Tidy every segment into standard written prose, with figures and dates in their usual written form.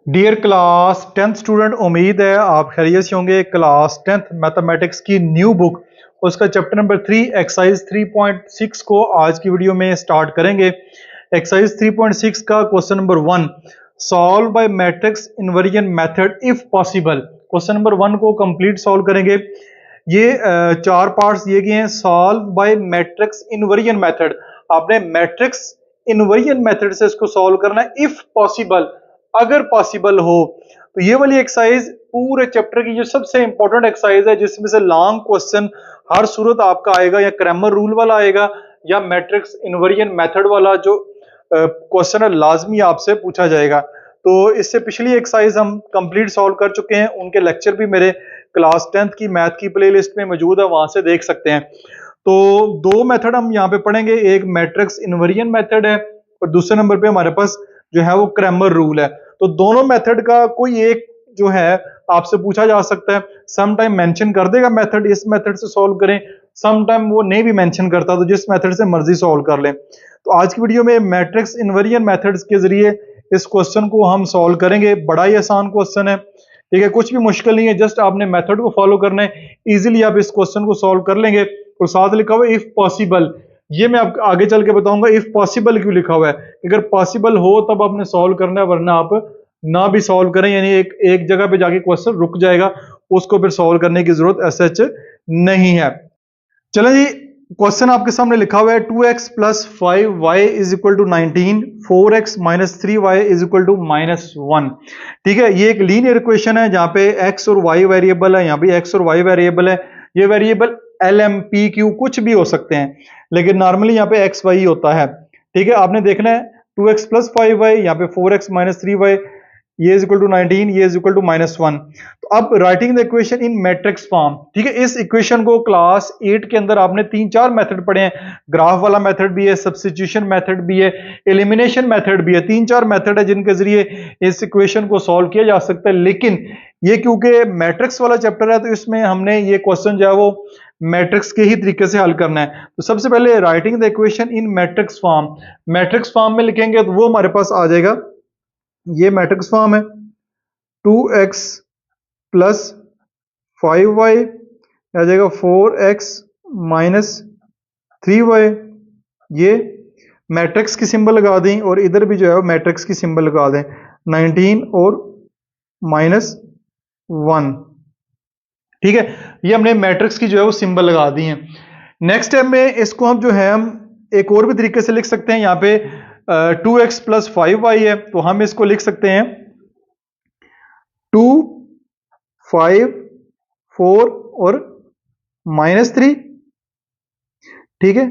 Dear class tenth student, उम्मीद है आप खैरियत से होंगे। क्लास टेंथ मैथमेटिक्स की न्यू बुक उसका चैप्टर नंबर 3 एक्सरसाइज 3.6 को आज की वीडियो में स्टार्ट करेंगे। एक्सरसाइज 3.6 का question number 1, solve by matrix inversion method if possible. Question number 1 को कंप्लीट सॉल्व करेंगे। ये चार पार्ट्स दिए गए हैं। Solve by matrix inversion method, आपने मैट्रिक्स इन्वर्जन मेथड से इसको सॉल्व करना है इफ पॉसिबल, अगर पॉसिबल हो। तो ये वाली एक्सरसाइज पूरे चैप्टर की जो सबसे इंपॉर्टेंट एक्सरसाइज है, जिसमें से लॉन्ग क्वेश्चन हर सूरत आपका आएगा, या क्रैमर रूल वाला आएगा या मैट्रिक्स इन्वर्जन मेथड वाला जो क्वेश्चन है लाजमी आपसे पूछा जाएगा। तो इससे पिछली एक्सरसाइज हम कंप्लीट सॉल्व कर चुके हैं, उनके लेक्चर भी मेरे क्लास 10th की मैथ की प्लेलिस्ट में मौजूद है, वहां से देख सकते हैं। तो दो मेथड हम यहाँ पे पढ़ेंगे, एक मैट्रिक्स इन्वर्जन मेथड है और दूसरे नंबर पे हमारे पास जो है वो क्रैमर रूल है। तो दोनों मेथड का कोई एक जो है आपसे पूछा जा सकता है। सम टाइम मेंशन कर देगा मेथड, इस मेथड से सॉल्व करें, सम टाइम वो नहीं भी मेंशन करता, तो जिस मेथड से मर्जी सॉल्व कर लें। तो आज की वीडियो में मैट्रिक्स इन्वर्जन मेथड्स के जरिए इस क्वेश्चन को हम सॉल्व करेंगे। बड़ा ही आसान क्वेश्चन है, ठीक है, कुछ भी मुश्किल नहीं है, जस्ट आपने मेथड को फॉलो करना है, इजीली आप इस क्वेश्चन को सॉल्व कर लेंगे। और साथ लिखा हुआ है इफ पॉसिबल, ये मैं आपको आगे चल के बताऊंगा इफ पॉसिबल क्यों लिखा हुआ है। अगर पॉसिबल हो तब आपने सॉल्व करना है, वरना आप ना भी सॉल्व करें, यानी एक जगह पे जाके क्वेश्चन रुक जाएगा, उसको फिर सॉल्व करने की जरूरत सच नहीं है। चलें जी, क्वेश्चन आपके सामने लिखा हुआ है 2x plus 5y is equal to 19, 4x minus 3y is equal to -1। ठीक है, ये एक लीनियर इक्वेशन है जहां पे x और y वेरिएबल है, यहाँ भी x और y वेरिएबल है। ये variable L M P Q कुछ भी हो सकते हैं, लेकिन नॉर्मली यहाँ पे एक्स वाई होता है। ठीक है, आपने देखना है 2x प्लस 5y, यहाँ पे 4x माइनस 3y, ये इज इक्वल टू 19, ये इज इक्वल टू -1। तो अब writing the equation in matrix form, ठीक है, इस इक्वेशन को क्लास 8 के अंदर आपने 3-4 मेथड पढ़े हैं। ग्राफ वाला मेथड भी है, सब्स्टिट्यूशन मेथड भी है, एलिमिनेशन मेथड भी है। 3-4 मेथड है जिनके जरिए इस इक्वेशन को सॉल्व किया जा सकता है। लेकिन ये क्योंकि मैट्रिक्स वाला चैप्टर है, तो इसमें हमने ये क्वेश्चन जो है वो मैट्रिक्स के ही तरीके से हल करना है। तो सबसे पहले writing the equation in matrix form, matrix form में लिखेंगे तो वो हमारे पास आ जाएगा, ये मैट्रिक्स फॉर्म है 2x प्लस 5y, आ जाएगा 4x माइनस 3y। ये मैट्रिक्स की सिंबल लगा दें और इधर भी जो है मैट्रिक्स की सिंबल लगा दें, 19 और -1। ठीक है, ये हमने मैट्रिक्स की जो है वो सिंबल लगा दी है। नेक्स्ट स्टेप में इसको हम जो है हम एक और भी तरीके से लिख सकते हैं। यहाँ पे 2x प्लस 5y है, तो हम इसको लिख सकते हैं 2, 5, 4 और -3। ठीक है,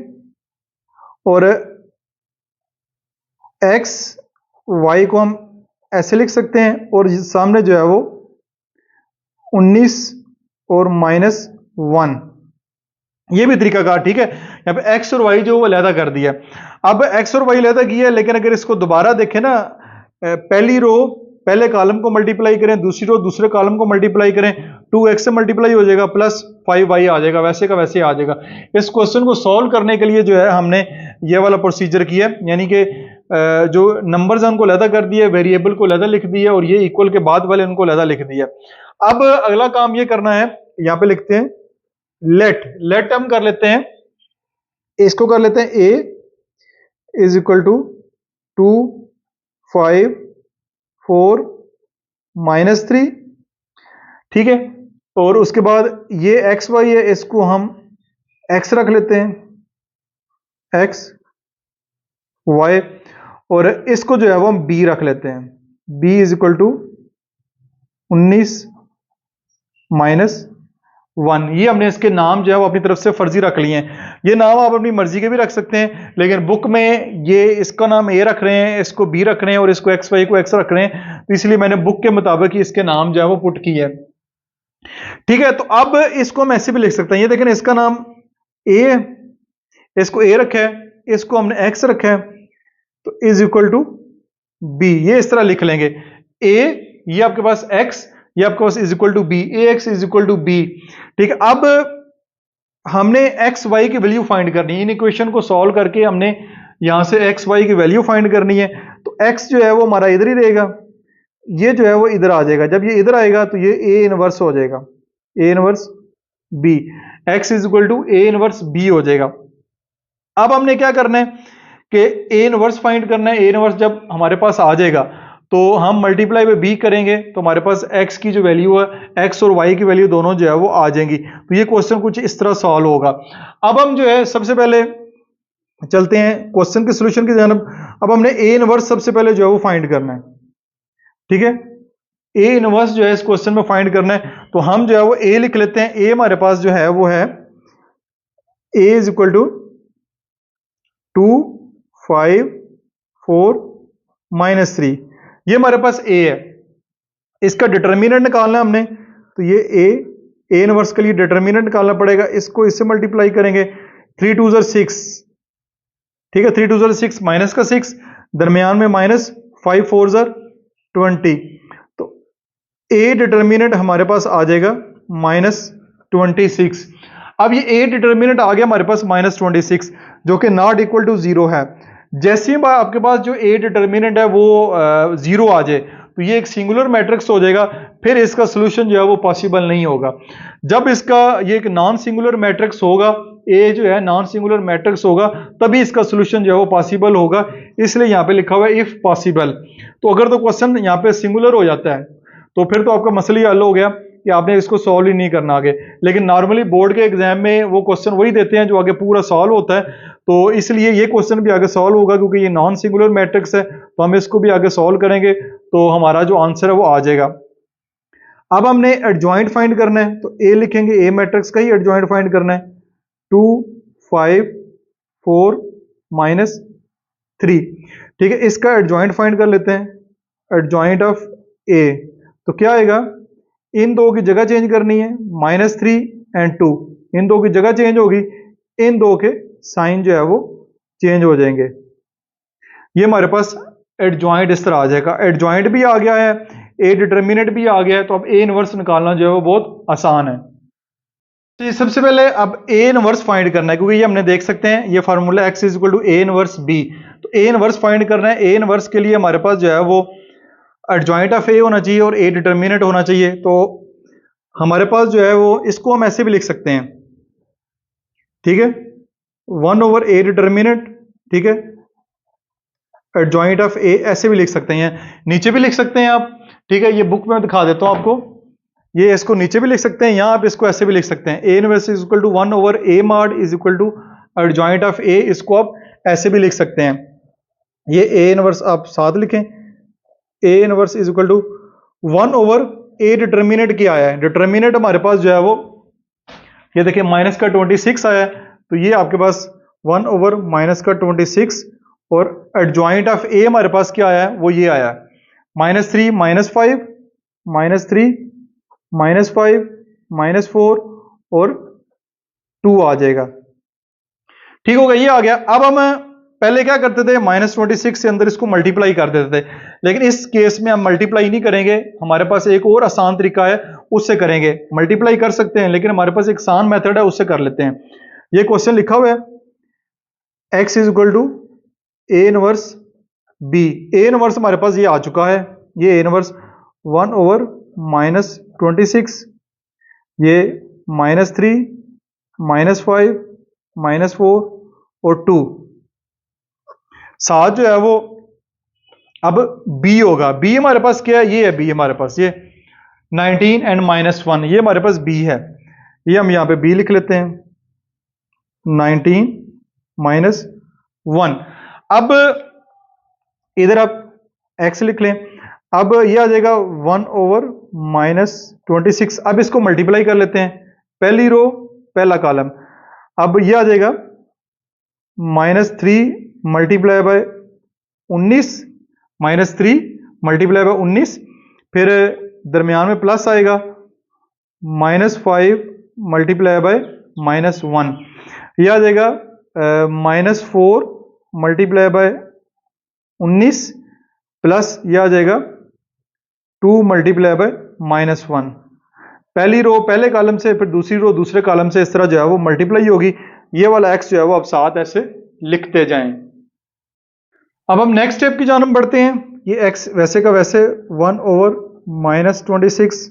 और x y को हम ऐसे लिख सकते हैं, और सामने जो है वो 19 और -1, ये भी तरीका कार। ठीक है, यहाँ पे x और y जो वो अलहदा कर दिया। अब x और y अलहदा किया, लेकिन अगर इसको दोबारा देखें ना, पहली रो पहले कॉलम को मल्टीप्लाई करें, दूसरी रो दूसरे कॉलम को मल्टीप्लाई करें, 2x से मल्टीप्लाई हो जाएगा प्लस 5y आ जाएगा, वैसे का वैसे आ जाएगा। इस क्वेश्चन को सॉल्व करने के लिए जो है हमने ये वाला प्रोसीजर किया, यानी कि जो नंबर्स हैं उनको अलहदा कर दिया, वेरिएबल को अलहदा लिख दिया, और ये इक्वल के बाद वाले उनको अलहदा लिख दिया। अब अगला काम ये करना है, यहाँ पे लिखते हैं लेट हम कर लेते हैं, इसको कर लेते हैं a इज इक्वल टू 2, 5, 4 -3। ठीक है, और उसके बाद ये एक्स वाई है, इसको हम x रख लेते हैं, x y, और इसको जो है वो हम b रख लेते हैं, b इज इक्वल टू 19 -1। ये हमने इसके नाम जो है वो अपनी तरफ से फर्जी रख लिए हैं। ये नाम आप अपनी मर्जी के भी रख सकते हैं, लेकिन बुक में ये इसका नाम a रख रहे हैं, इसको b रख रहे हैं, और इसको x y को x रख रहे हैं, तो इसलिए मैंने बुक के मुताबिक ही इसके नाम जो है वो पुट की है। ठीक है, तो अब इसको हम ऐसे भी लिख सकते हैं, ये देखें इसका नाम a है, इसको a रखा है, इसको हमने x रखा है, तो इज इक्वल टू b, ये इस तरह लिख लेंगे। a ये आपके पास x, ये आपके पास is equal to B, A X is equal to B. ठीक है, अब हमने एक्स वाई की वैल्यू फाइंड करनी है। इन इक्वेशन को सॉल्व करके हमने यहां से एक्स वाई की वैल्यू फाइंड करनी है। तो एक्स जो है वो हमारा इधर ही रहेगा, ये जो है वो इधर आ जाएगा। जब ये इधर आएगा तो ये ए इनवर्स हो जाएगा, A inverse B, X is equal to A inverse B हो जाएगा। अब हमने क्या करना है कि ए इनवर्स फाइंड करना है। ए इनवर्स जब हमारे पास आ जाएगा तो हम मल्टीप्लाई बाय बी करेंगे तो हमारे पास एक्स की जो वैल्यू है, एक्स और वाई की वैल्यू दोनों जो है वो आ जाएंगी। तो ये क्वेश्चन कुछ इस तरह सॉल्व होगा। अब हम जो है सबसे पहले चलते हैं क्वेश्चन के सोल्यूशन की जानब। अब हमने ए इनवर्स सबसे पहले जो है वो फाइंड करना है, ठीक है। ए इनवर्स जो है इस क्वेश्चन में फाइंड करना है, तो हम जो है वो ए लिख लेते हैं। ए हमारे पास जो है वो है ए इज इक्वल टू 2 5 4 -3, ये हमारे पास ए है। इसका डिटर्मिनेंट निकालना है हमने, तो ये ए इनवर्स के लिए डिटर्मिनेंट निकालना पड़ेगा। इसको इससे मल्टीप्लाई करेंगे, 3 2 6, ठीक है, 3 2 6 माइनस का 6, दरमियान में माइनस, 5 4 20। तो ए डिटर्मिनेंट हमारे पास आ जाएगा -26। अब ये ए डिटर्मिनेंट आ गया हमारे पास -26, जो कि नॉट इक्वल टू 0 है। जैसे ही आपके पास जो ए डिटर्मिनेंट है वो 0 आ जाए तो ये एक सिंगुलर मैट्रिक्स हो जाएगा, फिर इसका सोल्यूशन जो है वो पॉसिबल नहीं होगा। जब इसका ये एक नॉन सिंगुलर मैट्रिक्स होगा, ए जो है नॉन सिंगुलर मैट्रिक्स होगा, तभी इसका सोल्यूशन जो है वो पॉसिबल होगा। इसलिए यहां पे लिखा हुआ है इफ पॉसिबल। तो अगर तो क्वेश्चन यहां पे सिंगुलर हो जाता है तो फिर तो आपका मसला ही हल हो गया कि आपने इसको सॉल्व ही नहीं करना आगे। लेकिन नॉर्मली बोर्ड के एग्जाम में वो क्वेश्चन वही देते हैं जो आगे पूरा सॉल्व होता है, तो इसलिए ये क्वेश्चन भी आगे सॉल्व होगा क्योंकि ये नॉन सिंगुलर मैट्रिक्स है। तो हम इसको भी आगे सॉल्व करेंगे तो हमारा जो आंसर है वो आ जाएगा। अब हमने एडजॉइंट फाइंड करना है, तो ए लिखेंगे, ए मैट्रिक्स का ही एडजॉइंट फाइंड करना है। 2 5 4 -3, ठीक है। इसका एडजॉइंट फाइंड कर लेते हैं, एडजॉइंट ऑफ ए। तो क्या आएगा, इन दो की जगह चेंज करनी है, -3 एंड 2, इन दो की जगह चेंज होगी, इन दो के साइन जो है वो चेंज हो जाएंगे। ये हमारे पास एडजॉइंट इस तरह आ जाएगा। एडजॉइंट भी आ गया है, ए डिटर्मिनेंट भी आ गया है, तो अब ए इनवर्स निकालना जो है वो बहुत आसान है। तो सबसे पहले अब ए इनवर्स फाइंड करना है, क्योंकि ये हमने देख सकते हैं ये formula X is equal to A inverse B. तो ए इनवर्स फाइंड करना है। ए इनवर्स के लिए हमारे पास जो है वो एडजॉइंट ऑफ ए होना चाहिए और ए डिटर्मिनेंट होना चाहिए। तो हमारे पास जो है वो इसको हम ऐसे भी लिख सकते हैं, ठीक है, 1 ओवर ए डिटर्मिनेंट, ठीक है, एडजॉइंट ऑफ ए ऐसे भी लिख सकते हैं, नीचे भी लिख सकते हैं आप, ठीक है। ये बुक में दिखा देता हूं आपको, ये इसको नीचे भी लिख सकते हैं, यहां आप इसको ऐसे भी लिख सकते हैं, A inverse is equal to 1 over A mod is equal to adjoint of A, इसको आप ऐसे भी लिख सकते हैं। ये ए इनवर्स आप साथ लिखें, A inverse is equal to 1 over A determinant क्या आया है, डिटर्मिनेंट हमारे पास जो है वो ये देखिए माइनस का 26 आया है, तो ये आपके पास 1 ओवर माइनस का 26, और एडजॉइंट ऑफ ए हमारे पास क्या आया है, वो ये आया है -3 -5 -3 -5 -4 और 2 आ जाएगा, ठीक होगा, ये आ गया। अब हम पहले क्या करते थे, -26 से अंदर इसको मल्टीप्लाई कर देते थे, लेकिन इस केस में हम मल्टीप्लाई नहीं करेंगे, हमारे पास एक और आसान तरीका है, उससे करेंगे। मल्टीप्लाई कर सकते हैं लेकिन हमारे पास एक आसान मेथड है, उससे कर लेते हैं। ये क्वेश्चन लिखा हुआ है, x is equal to A inverse बी। ए इनवर्स हमारे पास ये आ चुका है, ये ए इनवर्स 1 ओवर -26, ये -3 -5 -4 और 2, साथ जो है वो अब b होगा। b हमारे पास क्या है, ये है b हमारे पास, ये 19 एंड -1, ये हमारे पास b है, ये हम यहां पे b लिख लेते हैं, 19 -1। अब इधर आप x लिख लें, अब ये आ जाएगा 1 ओवर -26। अब इसको मल्टीप्लाई कर लेते हैं, पहली रो पहला कॉलम, अब ये आ जाएगा -3 मल्टीप्लाई बाय 19, -3 मल्टीप्लाई बाय 19, फिर दरमियान में प्लस आएगा, -5 मल्टीप्लाई बाय -1, यह आ जाएगा -4 मल्टीप्लाई बाय 19 प्लस यह आ जाएगा 2 मल्टीप्लाई बाय -1। पहली रो पहले कॉलम से, फिर दूसरी रो दूसरे कॉलम से, इस तरह जो है वो मल्टीप्लाई होगी। ये वाला x जो है वो आप साथ ऐसे लिखते जाएं। अब हम नेक्स्ट स्टेप की जानब बढ़ते हैं। ये x वैसे का वैसे 1/-26।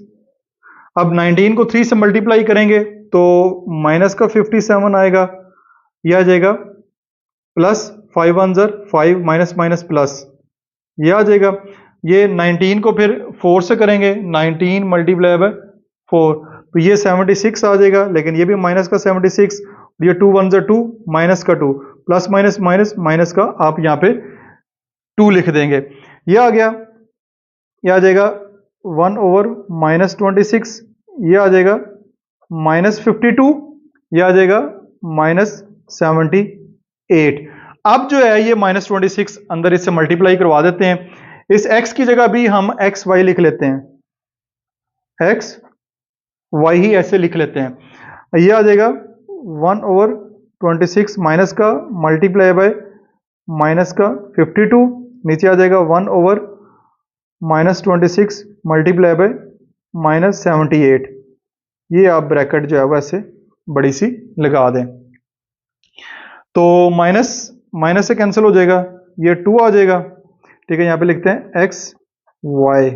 अब 19 को 3 से मल्टीप्लाई करेंगे तो माइनस का 57 आएगा, ये आ जाएगा प्लस 5 1 5 माइनस माइनस प्लस, ये आ जाएगा। ये 19 को फिर 4 से करेंगे, 19 मल्टीप्लाई बाय 4 तो ये 76 आ जाएगा, लेकिन ये भी माइनस का 76, ये 2 1 2 माइनस का 2 प्लस माइनस माइनस माइनस का आप यहाँ पे 2 लिख देंगे, ये आ गया। ये आ जाएगा 1/-26, ये आ जाएगा -52, ये आ जाएगा -78। अब जो है ये -26 अंदर इससे मल्टीप्लाई करवा देते हैं। इस x की जगह भी हम एक्स वाई लिख लेते हैं, एक्स वाई ही ऐसे लिख लेते हैं। ये आ जाएगा 1/26 माइनस का मल्टीप्लाई बाय माइनस का 52, नीचे आ जाएगा 1/-26 मल्टीप्लाई बाय -78। ये आप ब्रैकेट जो है वो ऐसे बड़ी सी लगा दें तो माइनस माइनस से कैंसिल हो जाएगा, ये 2 आ जाएगा। ठीक है, यहाँ पे लिखते हैं एक्स वाई,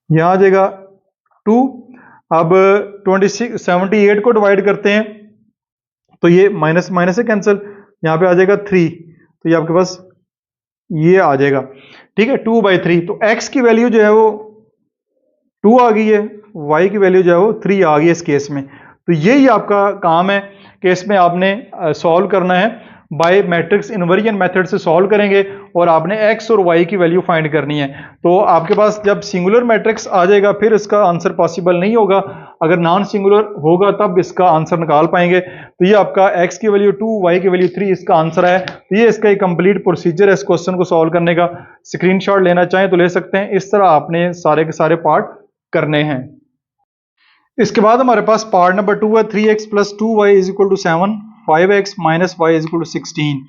यहाँ आ जाएगा 2। अब 78 को डिवाइड करते हैं तो ये माइनस माइनस से कैंसिल, यहाँ पे आ जाएगा 3, तो ये आपके पास ये आ जाएगा। ठीक है, 2/3। तो x की वैल्यू जो है वो 2 आ गई है, y की वैल्यू जो है वो 3 आ गई है इस केस में। तो यही आपका काम है कि इसमें आपने सॉल्व करना है, बाय मैट्रिक्स इन्वर्जन मेथड से सॉल्व करेंगे और आपने x और y की वैल्यू फाइंड करनी है। तो आपके पास जब सिंगुलर मैट्रिक्स आ जाएगा फिर इसका आंसर पॉसिबल नहीं होगा, अगर नॉन सिंगुलर होगा तब इसका आंसर निकाल पाएंगे। तो ये आपका x की वैल्यू 2, y की वैल्यू 3 इसका आंसर है। तो ये इसका एक कंप्लीट प्रोसीजर है इस क्वेश्चन को सॉल्व करने का। स्क्रीनशॉट लेना चाहें तो ले सकते हैं, इस तरह आपने सारे के सारे पार्ट करने हैं। इसके बाद हमारे पास पार्ट नंबर 2 है, 3x + 2y = 7, 5x - y = 16।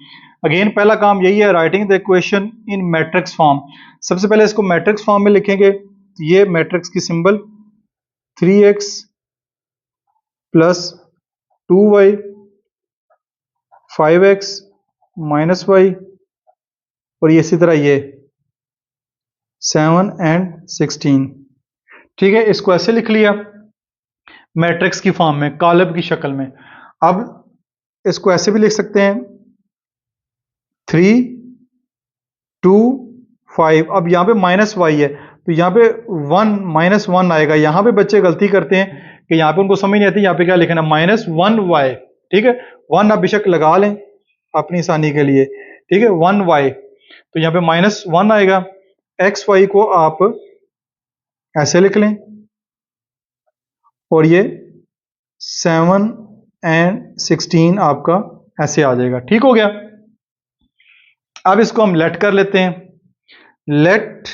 Again पहला काम यही है, writing the equation in matrix form. सबसे पहले इसको मैट्रिक्स फॉर्म में लिखेंगे। तो ये मैट्रिक्स की symbol 3x + 2y 5x - y और ये इसी तरह ये 7 and 16। ठीक है, इसको ऐसे लिख लिया मैट्रिक्स की फॉर्म में, कॉलम की शक्ल में। अब इसको ऐसे भी लिख सकते हैं 3 2 5। अब यहाँ पे -y है तो यहाँ पे 1 -1 आएगा। यहाँ पे बच्चे गलती करते हैं कि यहाँ पे उनको समझ नहीं आती, यहाँ पे क्या लिखना -1y। ठीक है, 1 आप बेशक लगा लें अपनी आसानी के लिए। ठीक है, 1y तो यहाँ पे -1 आएगा। x y को आप ऐसे लिख लें और ये 7 and 16 आपका ऐसे आ जाएगा। ठीक हो गया। अब इसको हम लेट कर लेते हैं। लेट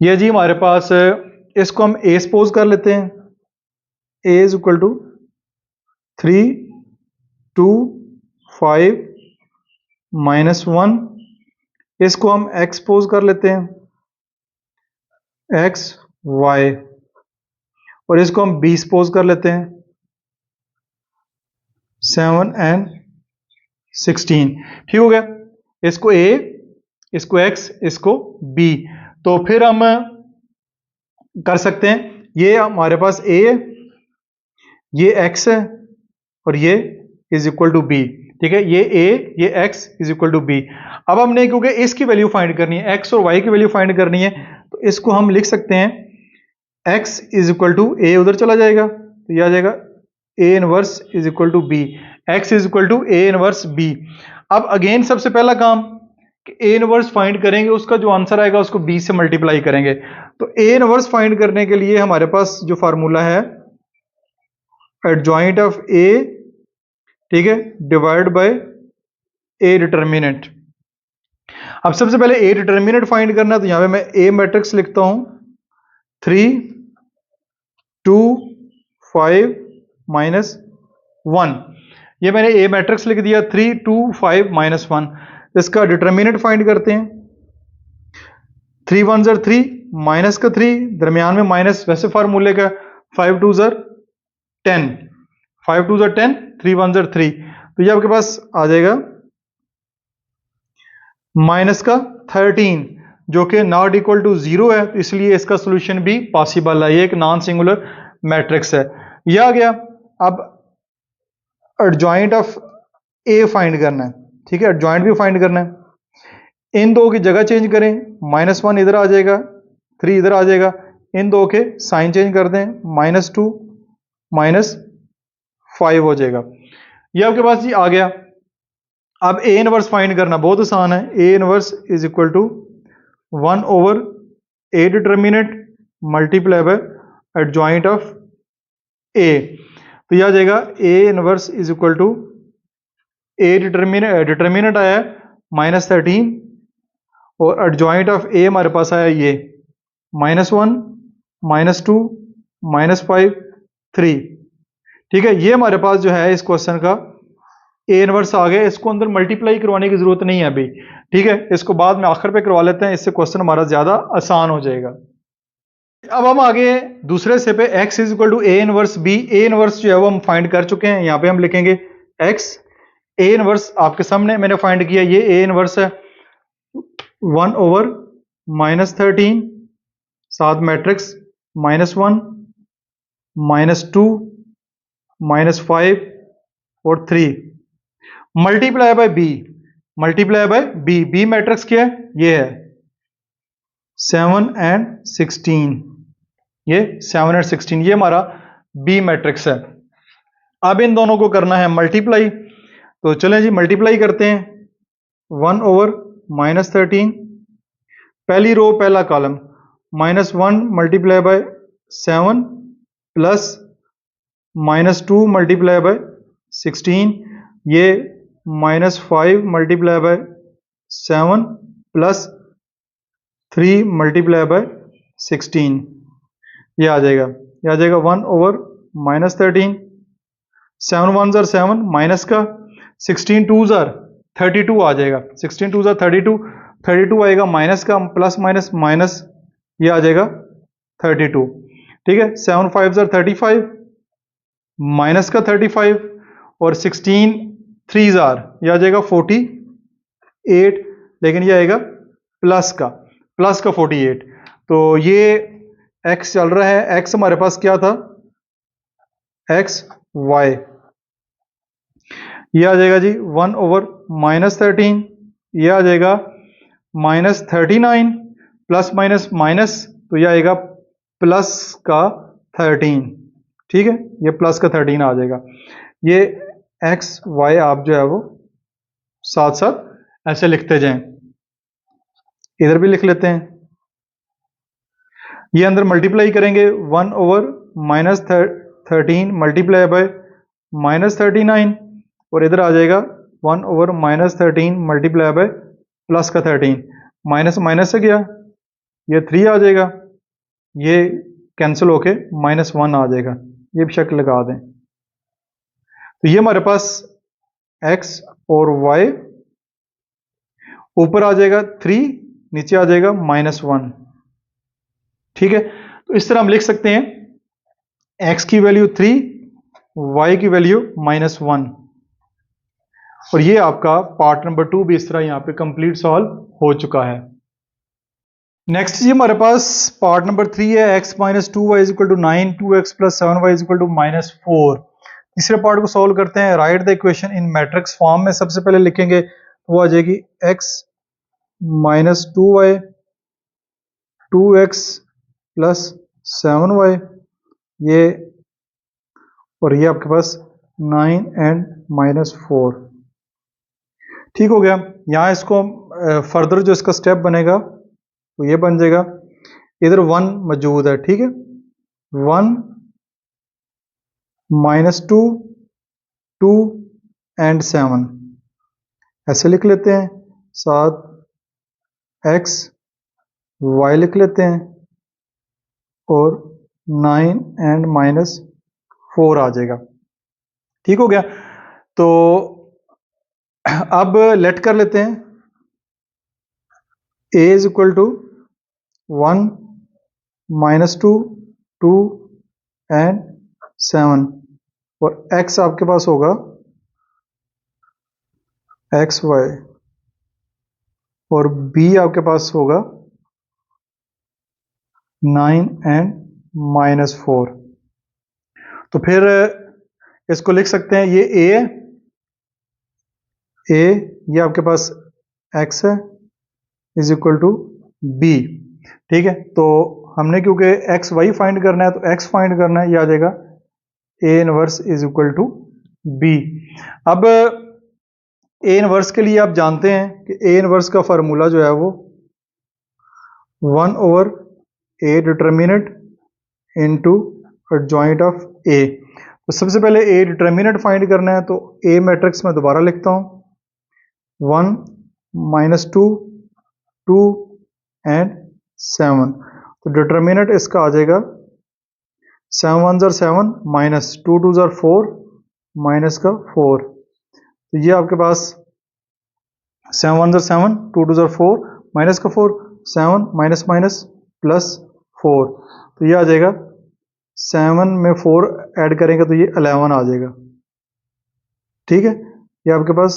ये जी हमारे पास, इसको हम a सपोज कर लेते हैं, a = 3 2 5 -1। इसको हम x सपोज कर लेते हैं, x y, और इसको हम b सपोज कर लेते हैं 7 and 16। ठीक हो गया। इसको a, इसको x, इसको b। तो फिर हम कर सकते हैं, ये हमारे पास a है, ये x है और ये = b। ठीक है, ये a, ये x = b। अब हमने क्योंकि इसकी वैल्यू फाइंड करनी है, x और y की वैल्यू फाइंड करनी है, तो इसको हम लिख सकते हैं x = a, उधर चला जाएगा तो ये आ जाएगा a inverse = b, x = a inverse b। अब अगेन सबसे पहला काम कि a इनवर्स फाइंड करेंगे, उसका जो आंसर आएगा उसको b से मल्टीप्लाई करेंगे। तो a इनवर्स फाइंड करने के लिए हमारे पास जो फार्मूला है, एडजॉइंट ऑफ a, ठीक है, डिवाइड बाय a डिटर्मिनेंट। अब सबसे पहले a डिटर्मिनेंट फाइंड करना है, तो यहां पे मैं a मैट्रिक्स लिखता हूं 3 2 5 -1। ये मैंने a मैट्रिक्स लिख दिया 3 2 5 -1। इसका डिटर्मिनेंट फाइंड करते हैं। 3 1 3 माइनस का 3, दरमियान में माइनस वैसे फार्मूले का, 5 2 10, 5 2 10, 3 1 3। तो ये आपके पास आ जाएगा माइनस का 13 जो कि नॉट इक्वल टू 0 है, तो इसलिए इसका सोल्यूशन भी पॉसिबल है। ये एक नॉन सिंगुलर मैट्रिक्स है। यह आ गया। अब एडजॉइंट ऑफ ए फाइंड करना है, ठीक है, एडजॉइंट भी फाइंड करना है। इन दो की जगह चेंज करें, -1 इधर आ जाएगा, 3 इधर आ जाएगा। इन दो के साइन चेंज कर दें, -2 -5 हो जाएगा। ये आपके पास जी आ गया। अब ए इनवर्स फाइंड करना बहुत आसान है। A inverse is equal to 1/a determinant multiply by adjoint of A. तो यह आ जाएगा A inverse is equal to A determinant आया है -13 और एडजॉइंट ऑफ ए हमारे पास आया ये -1 -2 -5 3। ठीक है, ये हमारे पास जो है इस क्वेश्चन का ए इनवर्स आ गया। इसको अंदर मल्टीप्लाई करवाने की जरूरत नहीं है अभी, ठीक है, इसको बाद में आखिर पे करवा लेते हैं, इससे क्वेश्चन हमारा ज्यादा आसान हो जाएगा। अब हम आगे दूसरे से पे x is equal to A inverse बी। ए इनवर्स जो है वो हम फाइंड कर चुके हैं, यहाँ पे हम लिखेंगे x। ए इनवर्स आपके सामने मैंने फाइंड किया, ये ए इनवर्स है 1/-13 साथ मैट्रिक्स -1 -2 -5 और 3 multiply by B. Multiply by B, B matrix क्या है, ये है 7 and 16। ये 7 और 16 ये हमारा बी मैट्रिक्स है। अब इन दोनों को करना है मल्टीप्लाई, तो चलें जी मल्टीप्लाई करते हैं। 1/-13 पहली रो पहला column, -1 multiply by 7 plus -2 multiply by 16, ये -5 multiply by 7 plus 3 multiply bye 16, ये आ जाएगा। ये आ जाएगा 1/-13। 7 1s are 7 माइनस का 16 2s are 32 आ जाएगा। 16 2s are 32, 32 आएगा माइनस का, प्लस माइनस माइनस, ये आ जाएगा 32। ठीक है, 7 5s are 35 माइनस का 35 और 16 3s are, ये आ जाएगा 48, लेकिन ये आएगा प्लस का 48। तो ये x चल रहा है, x हमारे पास क्या था, x y, ये आ जाएगा जी 1/-13, ये आ जाएगा -39 प्लस माइनस माइनस, तो ये आएगा प्लस का 13। ठीक है, ये प्लस का 13 आ जाएगा। ये x y आप जो है वो साथ साथ ऐसे लिखते जाएं, इधर भी लिख लेते हैं। ये अंदर मल्टीप्लाई करेंगे 1/-13 मल्टीप्लाई बाय -39 और इधर आ जाएगा 1/-13 मल्टीप्लाई बाय प्लस का 13, माइनस माइनस से गया, ये 3 आ जाएगा, ये कैंसिल होके -1 आ जाएगा, ये भी शक्ल लगा दें। तो ये हमारे पास x और y, ऊपर आ जाएगा 3, नीचे आ जाएगा -1। ठीक है, तो इस तरह हम लिख सकते हैं x की वैल्यू 3, y की वैल्यू -1। और ये आपका पार्ट नंबर 2 भी इस तरह यहाँ पे कंप्लीट सॉल्व हो चुका है। नेक्स्ट जी हमारे पास पार्ट नंबर 3 है, x - 2y = 9, 2x + 7y = -4। तीसरे पार्ट को सॉल्व करते हैं। Right the equation in matrix form में सबसे पहले लिखेंगे, वो आ जाएगी x - 2y 2x + 7y, ये और ये आपके पास 9 and -4। ठीक हो गया। यहाँ इसको फर्दर जो इसका स्टेप बनेगा तो ये बन जाएगा, इधर 1 मौजूद है, ठीक है, 1 -2 2 and 7 ऐसे लिख लेते हैं, साथ x y लिख लेते हैं और 9 and -4 आ जाएगा। ठीक हो गया। तो अब लेट कर लेते हैं, a = 1 -2 2 and 7 और x आपके पास होगा x y और b आपके पास होगा 9 एंड -4। तो फिर इसको लिख सकते हैं, ये a है, ये आपके पास x है इज इक्वल टू b। ठीक है, तो हमने क्योंकि एक्स वाई फाइंड करना है तो x फाइंड करना है, ये आ जाएगा a inverse is equal to b। अब a इनवर्स के लिए आप जानते हैं कि a इनवर्स का फार्मूला जो है वो 1/a determinant into adjoint of a। तो सबसे पहले a डिटर्मिनेंट फाइंड करना है, तो a मैट्रिक्स में दोबारा लिखता हूं, 1 -2 2 एंड 7। तो डिटर्मिनेंट इसका आ जाएगा 7 1 7 -2 2 4 माइनस का 4। तो ये आपके पास 7 1 7 2 2 4 माइनस का 4, 7 माइनस माइनस प्लस 4। तो ये आ जाएगा 7 में 4 ऐड करेंगे तो ये 11 आ जाएगा। ठीक है, ये आपके पास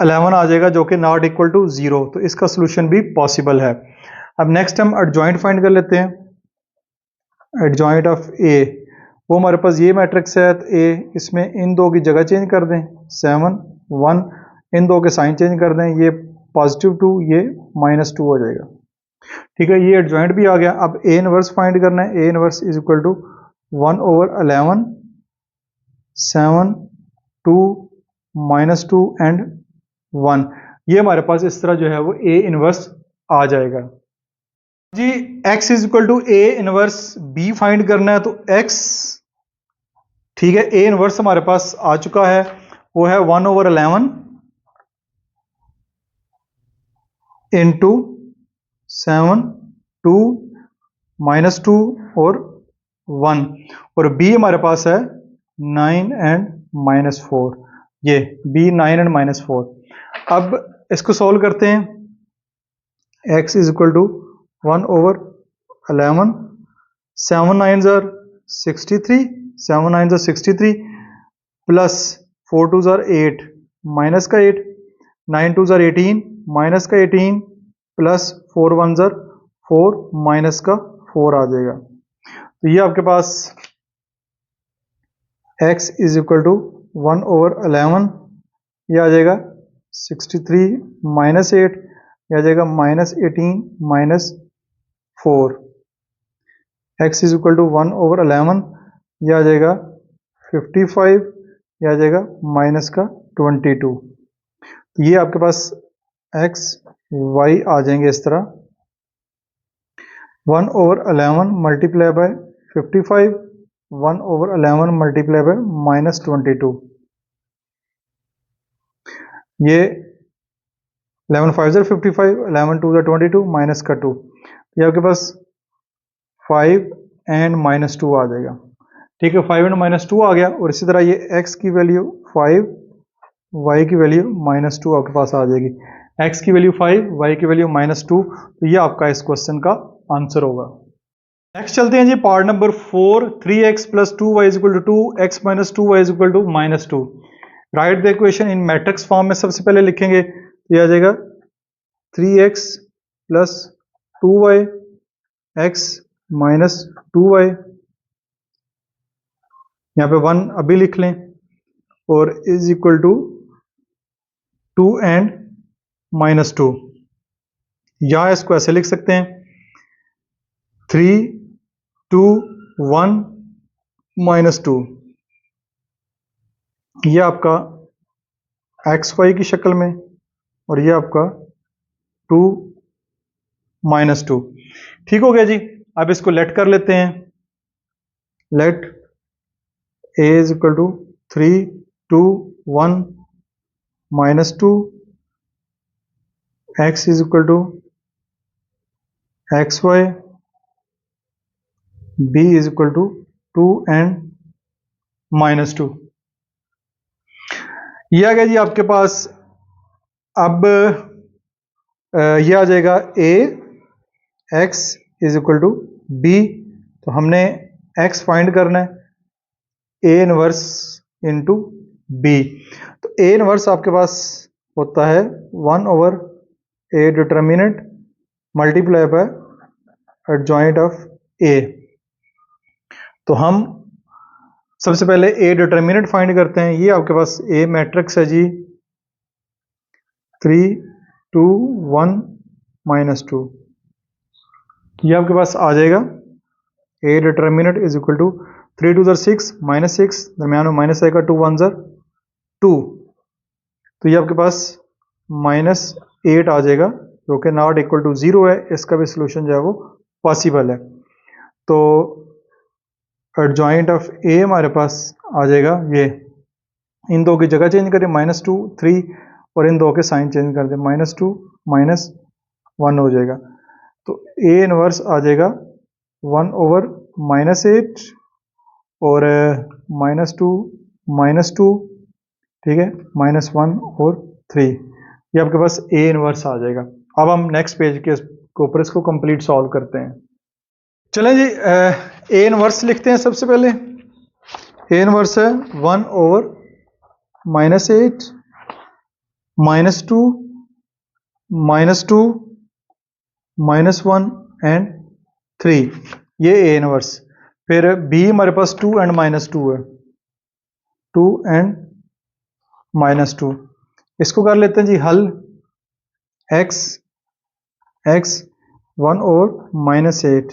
11 आ जाएगा जो कि नॉट इक्वल टू 0। तो इसका सोल्यूशन भी पॉसिबल है। अब नेक्स्ट हम एडजॉइंट फाइंड कर लेते हैं, एडजॉइंट ऑफ ए। वो हमारे पास ये मैट्रिक्स है, तो ए इसमें इन दो की जगह चेंज कर दें, 7 1, इन दो के साइन चेंज कर दें, ये +2 ये -2 हो जाएगा। ठीक है, ये एडजॉइंट भी आ गया। अब ए इनवर्स फाइंड करना है, A inverse is equal to 1/11 7 2 -2 and 1। ये हमारे पास इस तरह जो है वो ए इनवर्स आ जाएगा जी। x is equal to A inverse b find करना है, तो x, ठीक है, ए इनवर्स हमारे पास आ चुका है, वो है 1/11 इंटू 7 2 -2 और 1, और b हमारे पास है 9 एंड -4। ये b 9 एंड -4। अब इसको सॉल्व करते हैं, x is equal to 1/11 7 9 63 7 9 63 plus 4 2 8 minus का 8 9 2 18 माइनस का 18 प्लस 4 1 4 माइनस का 4 आ जाएगा। तो ये आपके पास x इज इक्वल टू 1/11, ये आ जाएगा 63 -8, ये आ जाएगा -18 -4। x इज इक्वल टू 1/11, ये आ जाएगा 55, ये आ जाएगा माइनस का 22। ये आपके पास x y आ जाएंगे इस तरह, 1/11 मल्टीप्लाई बाय 55, 1/11 मल्टीप्लाई बाय -22। ये 11 5 55, 11 2 22 माइनस का 2। ये आपके पास 5 एंड -2 आ जाएगा। ठीक है, 5 एंड -2 आ गया, और इसी तरह ये x की वैल्यू 5, y की वैल्यू -2 आपके पास आ जाएगी। x की वैल्यू 5, y की वैल्यू -2। तो ये आपका इस क्वेश्चन का आंसर होगा। नेक्स्ट चलते हैं जी, part number 4। 3x + 2y = 2, x - 2y = -2। Right the equation in matrix form में सबसे पहले लिखेंगे, तो ये आ जाएगा 3x + 2y x - 2y, यहाँ पे 1 अभी लिख लें, और इज इक्वल टू 2 एंड -2। या इसको ऐसे लिख सकते हैं, 3 2 1 -2। ये आपका XY की शक्ल में, और ये आपका 2 -2। ठीक हो गया जी। अब इसको लेट कर लेते हैं, let a is equal to 3 2 1 -2, x is equal to XY, b is equal to 2 and -2। ये आ गया जी आपके पास। अब ये आ जाएगा a x is equal to b। तो हमने x फाइंड करना है, a इनवर्स इंटू b। तो a इनवर्स आपके पास होता है 1/√2 A determinant multiply by adjoint of A. तो हम सबसे पहले ए डिटर्मिनेंट फाइंड करते हैं। ये आपके पास ए मैट्रिक्स है जी, 3 2 1 -2। ये आपके पास आ जाएगा A determinant is equal to 3 2 6 -6, दरम्यान में माइनस आएगा, 2 1 2। तो ये आपके पास -8 आ जाएगा, जो कि नॉट इक्वल टू 0 है। इसका भी सोल्यूशन जो है वो पॉसिबल है। तो एडजॉइंट ऑफ ए हमारे पास आ जाएगा, ये इन दो की जगह चेंज करें, -2 3, और इन दो के साइन चेंज कर दें, -2 -1 हो जाएगा। तो ए इनवर्स आ जाएगा 1/-8 और -2 -2, ठीक है, -1 और 3। ये आपके पास ए इनवर्स आ जाएगा। अब हम नेक्स्ट पेज के ऊपर इसको कंप्लीट सॉल्व करते हैं। चलें जी, ए इनवर्स लिखते हैं सबसे पहले। ए इनवर्स है 1/-8 -2 -2 -1 एंड 3, ये ए इनवर्स। फिर बी हमारे पास 2 एंड -2 है, 2 एंड -2। इसको कर लेते हैं जी हल। x 1/-8।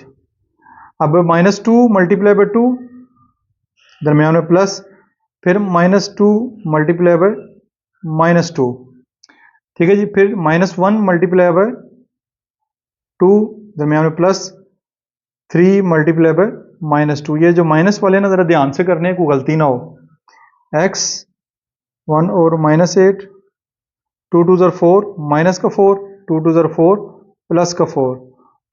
अब -2 मल्टीप्लाई बाय 2, दरम्यान में प्लस, फिर -2 मल्टीप्लाई बाय -2, ठीक है जी। फिर -1 मल्टीप्लाई बाय 2, दरम्यान में प्लस, 3 मल्टीप्लाई बाय -2। ये जो माइनस वाले ना, ज़रा ध्यान से करने, कोई गलती ना हो। x 1/-8, 2 2 4, माइनस का 4, 2 2 4, प्लस का 4,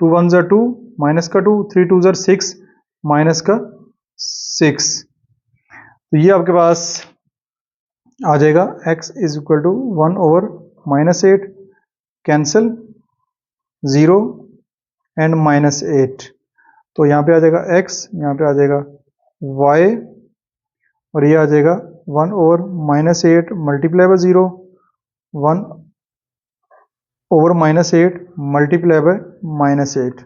2 1 2, माइनस का 2, 3 2 6, माइनस का 6। तो ये आपके पास आ जाएगा x is equal to 1/-8, cancel, 0 and -8। तो यहाँ पे आ जाएगा x, यहाँ पे आ जाएगा y, और ये आ जाएगा 1/-8 मल्टीप्लाई बाय 0, 1/-8 मल्टीप्लाई बाय -8।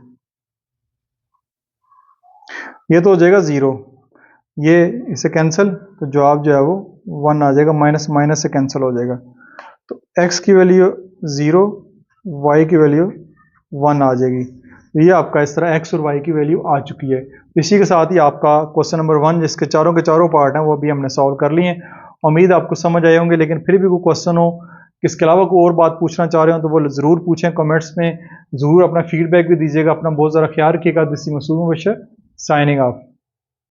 ये तो हो जाएगा 0, ये इसे कैंसिल, तो जवाब जो है वो 1 आ जाएगा, माइनस माइनस से कैंसिल हो जाएगा। तो x की वैल्यू 0, y की वैल्यू 1 आ जाएगी। तो ये आपका इस तरह x और y की वैल्यू आ चुकी है। इसी के साथ ही आपका क्वेश्चन नंबर 1, जिसके चारों के चारों पार्ट हैं, वो भी हमने सॉल्व कर लिए हैं। उम्मीद आपको समझ आए होंगे, लेकिन फिर भी कोई क्वेश्चन हो, इसके अलावा कोई और बात पूछना चाह रहे हो, तो वो ज़रूर पूछें कमेंट्स में, ज़रूर अपना फीडबैक भी दीजिएगा। अपना बहुत ज़्यादा ख्याल रखिएगा। This is Masood Mubashar signing of.